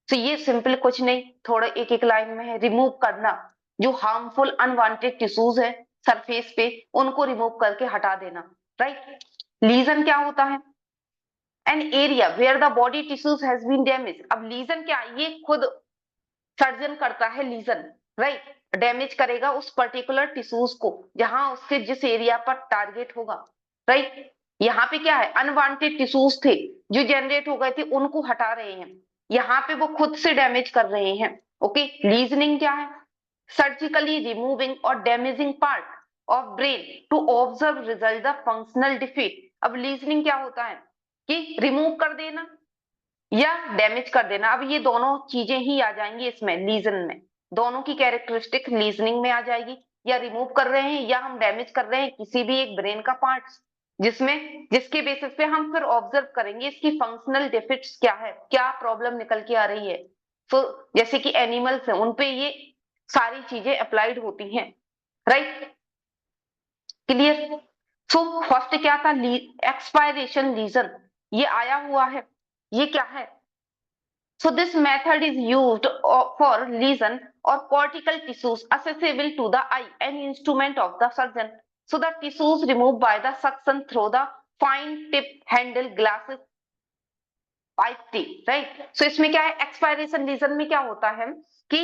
तो ये सिंपल कुछ नहीं, थोड़ा एक एक लाइन में है, रिमूव करना जो हार्मफुल अनवांटेड टिश्यूज है सरफेस पे, उनको रिमूव करके हटा देना, राइट? लीजन क्या होता है, an area where the body tissues has been damage. अब लीजन क्या, ये खुद सर्जन करता है लीजन, राइट? डैमेज करेगा उस पर्टिकुलर टिश्यूज को जहां उसके जिस एरिया पर टारगेट होगा, राइट? यहाँ पे क्या है, अनवांटेड टिश्यूज थे जो जनरेट हो गए थे, उनको हटा रहे हैं, यहाँ पे वो खुद से डैमेज कर रहे हैं। ओके, लीजनिंग क्या है, सर्जिकली रिमूविंग और damaging part of brain to observe result the functional defeat. अब लीजनिंग क्या होता है कि रिमूव कर देना या डैमेज कर देना, अब ये दोनों चीजें ही आ जाएंगी इसमें लीजन में, दोनों की कैरेक्टरिस्टिक लीजनिंग में आ जाएगी, या रिमूव कर रहे हैं या हम डैमेज कर रहे हैं किसी भी एक ब्रेन का पार्ट, जिसके बेसिस पे हम फिर ऑब्जर्व करेंगे इसकी फंक्शनल डिफिट्स क्या है, क्या प्रॉब्लम निकल के आ रही है। तो जैसे कि एनिमल्स हैं उनपे ये सारी चीजें अप्लाइड होती हैं, राइट, क्लियर। सो फर्स्ट क्या था, एक्सपायरेशन लीजन, ये आया हुआ है, ये क्या है। So this method is used for lesion or cortical tissues accessible to the eye and instrument of the surgeon. So the tissues removed by the suction through the fine tip handle glasses pipe T, right? So इसमें क्या है, expiration legion में क्या होता है कि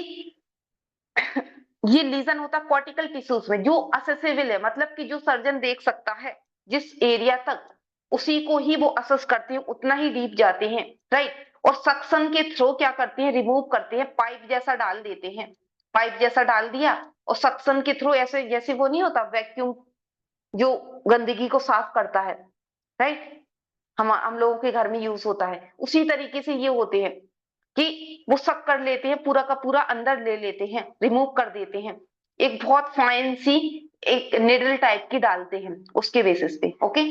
ये legion होता है कॉर्टिकल टिश्यूज में जो असेसेबल है, मतलब कि जो सर्जन देख सकता है जिस एरिया तक, उसी को ही वो असेस करते हैं, उतना ही डीप जाते हैं, राइट। और सक्शन के थ्रू क्या करते हैं, रिमूव करते हैं, पाइप जैसा डाल देते हैं, पाइप जैसा डाल दिया और सक्शन के थ्रू ऐसे, जैसे वो नहीं होता वैक्यूम जो गंदगी को साफ करता है, राइट, हम लोगों के घर में यूज होता है, उसी तरीके से ये होते हैं कि वो सक कर लेते हैं, पूरा का पूरा अंदर ले लेते हैं, रिमूव कर देते हैं, एक बहुत फाइन सी एक निडल टाइप की डालते हैं उसके बेसिस पे, okay.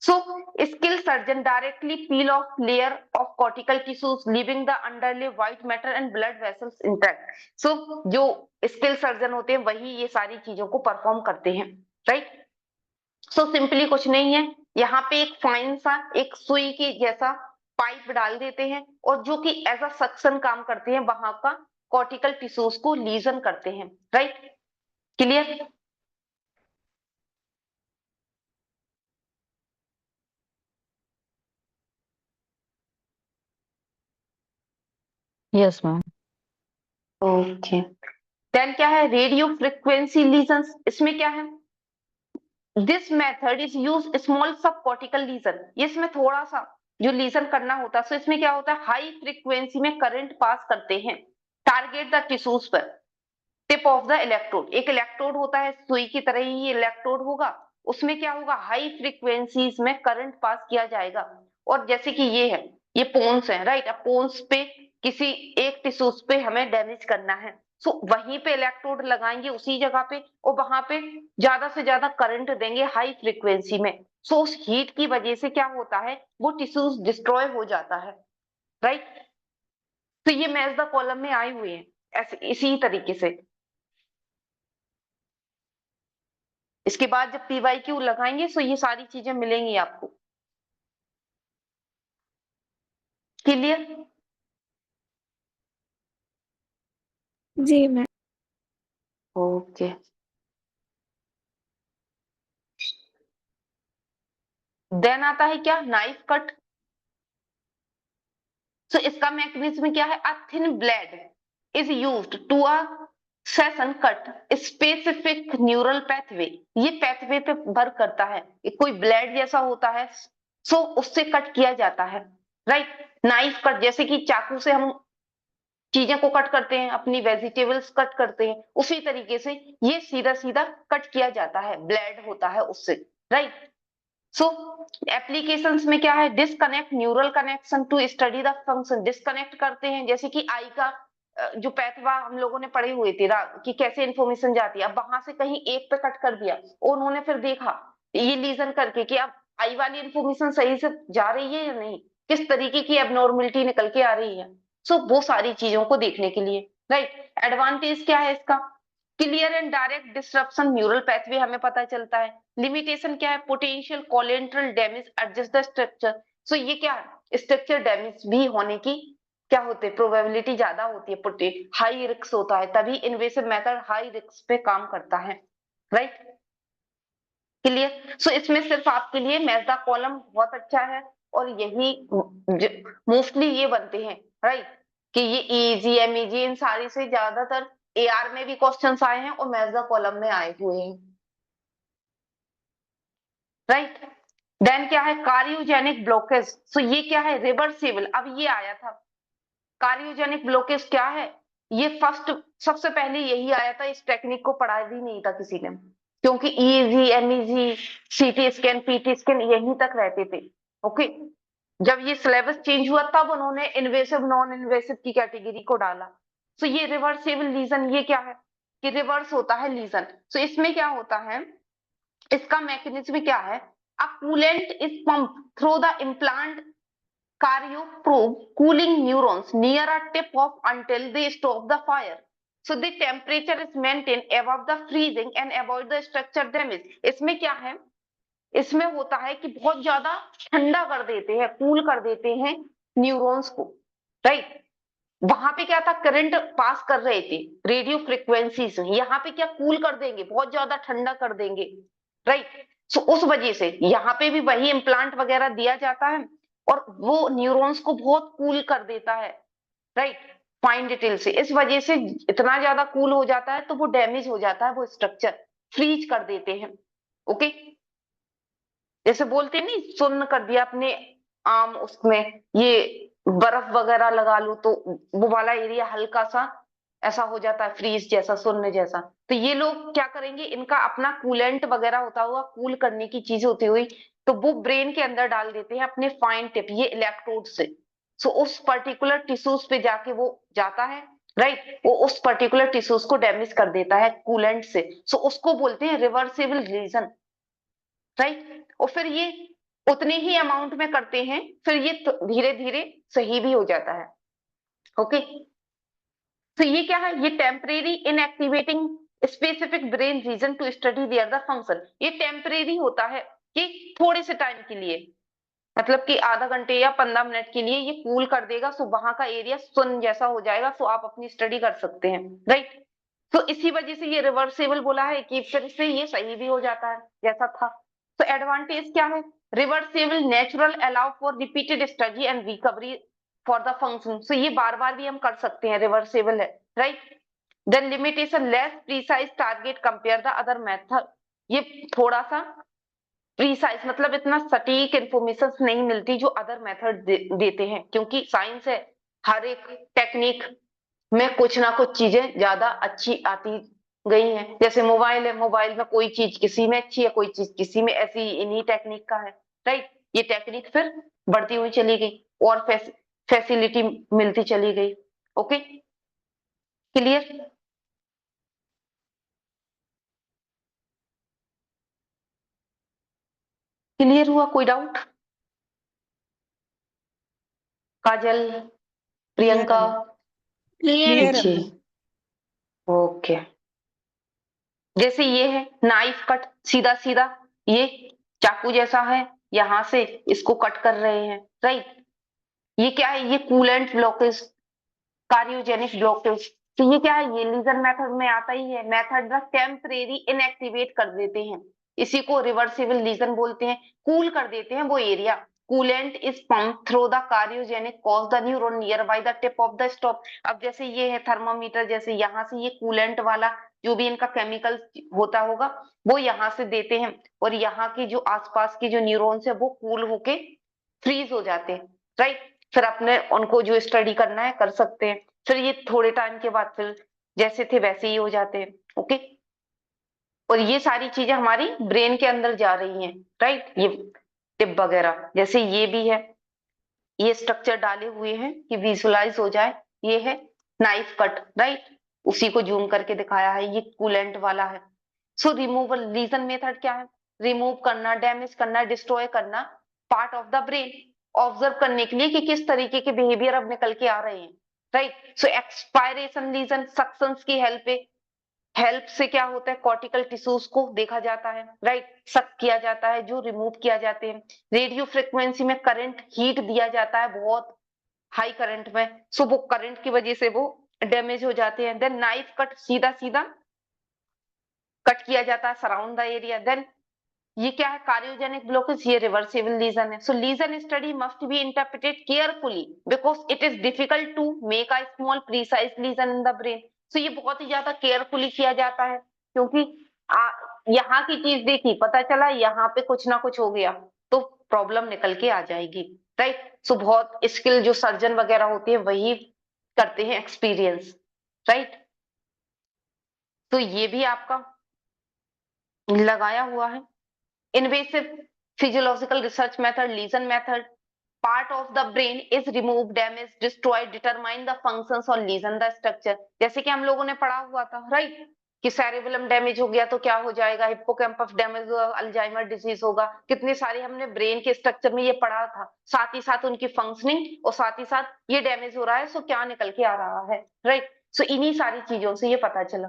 So skill surgeon directly peel off layer of cortical tissues leaving the underlay white matter and blood vessels intact. So जो स्किल सर्जन होते हैं वही ये सारी चीजों को परफॉर्म करते हैं, राइट। सो सिंपली कुछ नहीं है, यहाँ पे एक फाइन सा एक सुई की जैसा पाइप डाल देते हैं और जो कि एज अ सक्शन काम करते हैं, वहां का कॉर्टिकल टिश्यूज को लीजन करते हैं, right, clear. Yes ma'am. Okay, then क्या है, रेडियो फ्रिक्वेंसी लीजन्स, इसमें क्या है, this method is use small sub cortical lesion, ये इसमें थोड़ा सा जो लीजन करना होता है, सो इसमें क्या होता है, हाई फ्रीक्वेंसी में करंट पास करते हैं टारगेट द टिश्यूज पर, टिप ऑफ द इलेक्ट्रोड, एक इलेक्ट्रोड होता है सुई की तरह ही ये इलेक्ट्रोड होगा, उसमें क्या होगा, हाई फ्रीक्वेंसीज में करंट पास किया जाएगा। और जैसे कि ये है, ये पोन्स है, राइट, अब पोन्स पे किसी एक टिश्यूज पे हमें डैमेज करना है, सो वहीं पे इलेक्ट्रोड लगाएंगे उसी जगह पे और वहां पे ज्यादा से ज्यादा करंट देंगे हाई फ्रीक्वेंसी में, सो उस हीट की वजह से क्या होता है, वो टिश्यूज डिस्ट्रॉय हो जाता है, राइट। तो ये मैच द कॉलम में आए हुए हैं ऐसे इसी तरीके से। इसके बाद जब PYQ लगाएंगे तो ये सारी चीजें मिलेंगी आपको, क्लियर। जी मैम। ओके, देन आता है क्या, नाइफ कट। सो इसका मैकेनिज्म क्या है, a thin blade is used to a section cut specific neural pathway, ये पैथवे पे वर्क करता है, कोई ब्लेड जैसा होता है, सो उससे कट किया जाता है, राइट। नाइफ कट जैसे कि चाकू से हम चीजें को कट करते हैं, अपनी वेजिटेबल्स कट करते हैं, उसी तरीके से ये सीधा सीधा कट किया जाता है, ब्लेड होता है उससे, राइट। सो एप्लीकेशंस में क्या है, disconnect neural connection to study the function, disconnect करते हैं, जैसे कि आई का जो पैथवा हम लोगों ने पढ़े हुए थे कि कैसे इंफॉर्मेशन जाती है, अब वहां से कहीं एक पे कट कर दिया और उन्होंने फिर देखा ये लीजन करके कि अब आई वाली इंफॉर्मेशन सही से जा रही है या नहीं, किस तरीके की एबनॉर्मलिटी निकल के आ रही है, सो वो सारी चीजों को देखने के लिए, राइट। एडवांटेज क्या है इसका, clear and direct disruption neural pathway हमें पता चलता है, लिमिटेशन क्या है, potential collateral damage adjust the structure, so ये क्या है, स्ट्रक्चर डैमेज भी होने की क्या होते हैं, प्रोबेबिलिटी ज्यादा होती है, हाई रिस्क होता है, तभी इन्वेसिव मेथड हाई रिस्क पे काम करता है, राइट, क्लियर। सो इसमें सिर्फ आपके लिए मैजदा कॉलम बहुत अच्छा है और यही मोस्टली ये बनते हैं, राइट, कि ये EEG MEG इन सारी से ज्यादातर AR में भी क्वेश्चंस आए हैं और मैजदा कॉलम में आए हुए हैं, राइट। देन क्या है, कार्डियोजेनिक ब्लॉकेज, सो ये क्या है, रिवर्सिबल, अब ये आया था कार्डियोजेनिक ब्लॉकेज क्या है, ये फर्स्ट सबसे पहले यही आया था, इस टेक्निक को पढ़ा भी नहीं था किसी ने, क्योंकि EEG MEG CT scan PT scan यहीं तक रहते थे, ओके। जब ये सिलेबस चेंज हुआ तब उन्होंने इन्वेसिव नॉन इन्वेसिव की कैटेगरी को डाला, सो ये रिवर्सेबल लीजन, ये क्या है कि रिवर्स होता है लीजन। सो इसमें क्या होता है, इसका मैकेनिज्म क्या है, अ coolant is pump through the implant carioprobe cooling neurons near a tip of until they stop the fire. So the temperature is maintained above the freezing and avoid the structure damage. इसमें क्या है, इसमें होता है कि बहुत ज्यादा ठंडा कर देते हैं, कूल कर देते हैं न्यूरॉन्स को, राइट। वहां पे क्या था, करंट पास कर रहे थे रेडियो फ्रिक्वेंसीज, यहाँ पे क्या कूल कर देंगे, बहुत ज्यादा ठंडा कर देंगे, राइट। सो उस वजह से यहाँ पे भी वही इम्प्लांट वगैरह दिया जाता है और वो न्यूरॉन्स को बहुत कूल कर देता है, राइट, फाइन डिटेल से। इस वजह से इतना ज्यादा कूल हो जाता है तो वो डैमेज हो जाता है, वो स्ट्रक्चर फ्रीज कर देते हैं, ओके। जैसे बोलते नहीं, सुन्न कर दिया अपने आम, उसमें ये बर्फ वगैरह लगा लूं तो वो वाला एरिया हल्का सा ऐसा हो जाता है, फ्रीज जैसा, सुन्न जैसा। तो ये लोग क्या करेंगे, इनका अपना कूलेंट वगैरह होता हुआ, कूल करने की चीज होती हुई, तो वो ब्रेन के अंदर डाल देते हैं अपने फाइन टिप, ये इलेक्ट्रोड से। सो उस पर्टिकुलर टिश्यूज पे जाके वो जाता है, राइट, वो उस पर्टिकुलर टिश्यूज को डैमेज कर देता है कूलेंट से। सो उसको बोलते हैं रिवर्सिबल लीजन, राइट। और फिर ये उतने ही अमाउंट में करते हैं, फिर ये धीरे धीरे सही भी हो जाता है, ओके। तो ये क्या है, ये temporary inactivating specific brain region to study their the function. ये टेम्परेरी होता है कि थोड़े से टाइम के लिए, मतलब कि आधा घंटे या 15 मिनट के लिए ये कूल कर देगा, सो वहां का एरिया सुन जैसा हो जाएगा, सो आप अपनी स्टडी कर सकते हैं, राइट। तो इसी वजह से ये रिवर्सेबल बोला है कि फिर से ये सही भी हो जाता है जैसा था। तो एडवांटेज क्या है, reversible, natural, allow for repeated study and recovery for the function. So ये बार बार भी हम कर सकते हैं, रिवर्सेबल है, right. Then limitation, less precise target compare the other method. ये थोड़ा सा प्रीसाइज मतलब इतना सटीक इंफॉर्मेशन नहीं मिलती जो अदर मेथड देते हैं, क्योंकि साइंस है, हर एक टेक्निक में कुछ ना कुछ चीजें ज्यादा अच्छी आती गई हैं। जैसे मोबाइल है, मोबाइल में कोई चीज किसी में अच्छी है, कोई चीज किसी में, ऐसी इन्हीं टेक्निक का है, राइट। ये टेक्निक फिर बढ़ती हुई चली गई और फैसिलिटी मिलती चली गई, ओके, क्लियर। क्लियर हुआ, कोई डाउट? काजल, प्रियंका, क्लियर जी, ओके। जैसे ये है नाइफ कट, सीधा सीधा ये चाकू जैसा है, यहां से इसको कट कर रहे हैं, राइट। ये क्या है, ये कूलेंट ब्लॉकेज, कार्योजेनिक ब्लॉकेज। तो ये क्या है, ये लीजन मेथड में आता ही है। मेथड द टेम्परेरी इनएक्टिवेट कर देते हैं, इसी को रिवर्सिबल लीजन बोलते हैं, कूल कर देते हैं वो एरिया। Coolant is pump through the cryogenic cause the neuron near by the tip of the stop. अब जैसे ये है थर्मामीटर, जैसे यहाँ से ये कूलेंट वाला जो भी इनका केमिकल होता होगा वो यहाँ से देते हैं, और यहाँ की जो आसपास की जो न्यूरॉन्स है वो कूल होके फ्रीज हो जाते हैं, राइट। फिर अपने उनको जो स्टडी करना है कर सकते हैं, फिर ये थोड़े टाइम के बाद फिर जैसे थे वैसे ही हो जाते हैं, ओके। और ये सारी चीजें हमारी ब्रेन के अंदर जा रही हैं, राइट। ये टिप वगैरह, जैसे ये भी है, ये स्ट्रक्चर डाले हुए हैं कि विजुलाइज हो जाए। ये है नाइफ कट, राइट, उसी को जूम करके दिखाया है, ये कूलेंट वाला है। सो रिमूवल लीजन मेथड क्या है, रिमूव करना, डैमेज करना, डिस्ट्रॉय करना part of the brain, observe करने के लिए कि किस तरीके के बिहेवियर अब निकल के आ रहे हैं, राइट। सो एक्सपायरेशन लीजन, सक्शंस की हेल्प से क्या होता है, कॉर्टिकल टिश्यूज को देखा जाता है, राइट, सक किया जाता है, जो रिमूव किया जाते हैं। रेडियो फ्रिक्वेंसी में करंट हीट दिया जाता है बहुत हाई करंट में, सो वो करंट की वजह से वो डैमेज हो जाते हैं। देन नाइफ कट, सीधा सीधा कट किया जाता है सराउंड द एरिया। देन ये क्या है, कार्योजेनिक ब्लॉकेज, ये रिवर्सिबल लीजन है। So lesion study must be interpreted carefully because it is difficult to make a small precise lesion in the brain. So ये बहुत ही ज्यादा केयरफुली किया जाता है, क्योंकि यहाँ की चीज देखी, पता चला यहाँ पे कुछ ना कुछ हो गया तो प्रॉब्लम निकल के आ जाएगी, राइट। सो बहुत स्किल जो सर्जन वगैरह होते हैं वही करते हैं, एक्सपीरियंस, राइट। तो ये भी आपका लगाया हुआ है। Invasive physiological research method, lesion method, part of the brain is removed, damaged, destroyed, determine the functions or lesion the structure। जैसे कि हम लोगों ने पढ़ा हुआ था, राइट, कि सेरेबेलम डैमेज हो गया तो क्या हो जाएगा, हिप्पोकैम्पस डैमेज हुआ, अल्जाइमर डिजीज होगा। कितने सारे हमने ब्रेन के स्ट्रक्चर में ये पढ़ा था, साथ ही साथ उनकी फंक्शनिंग और साथ ही साथ ये डैमेज हो रहा है, सो क्या निकल के आ रहा है, राइट। सो इन्हीं सारी चीजों से ये पता चला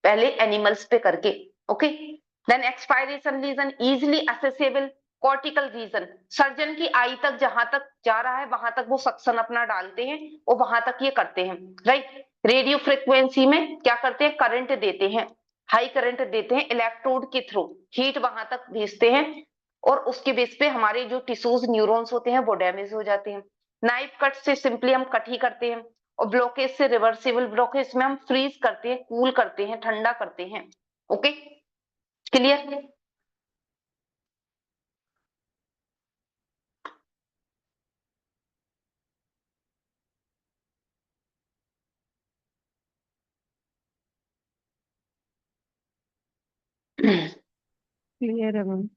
पहले एनिमल्स पे करके। Okay, then expiration region, easily assessable cortical region, surgeon की आई तक जहां तक जा रहा है वहां तक वो सक्शन अपना डालते हैं और वहां तक ये करते हैं, राइट। रेडियो फ्रिक्वेंसी में क्या करते हैं, करंट देते हैं, हाई करंट देते हैं, इलेक्ट्रोड के थ्रू हीट वहां तक भेजते हैं और उसके बेस पे हमारे जो टिश्यूज न्यूरॉन्स होते हैं वो डैमेज हो जाते हैं। नाइफ कट से सिंपली हम कट ही करते हैं, और ब्लॉकेज से रिवर्सिबल ब्लॉकेज में हम फ्रीज करते हैं, कूल करते हैं, ठंडा करते हैं। Okay, clear. क्लियर है मैम।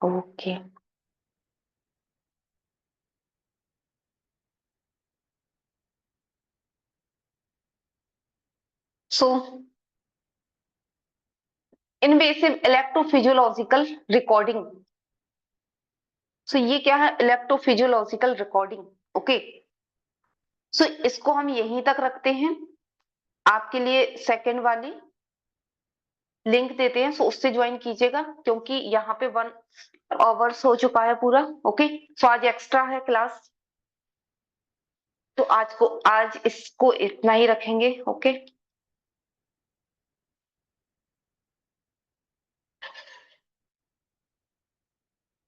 ओके, सो इनवेसिव इलेक्ट्रोफिजियोलॉजिकल रिकॉर्डिंग, सो ये क्या है, इलेक्ट्रोफिजियोलॉजिकल रिकॉर्डिंग। ओके, सो इसको हम यहीं तक रखते हैं, आपके लिए सेकंड वाली लिंक देते हैं, सो उससे ज्वाइन कीजिएगा क्योंकि यहाँ पे 1 आवर्स हो चुका है पूरा। ओके, सो आज एक्स्ट्रा है क्लास, तो आज इसको इतना ही रखेंगे। ओके।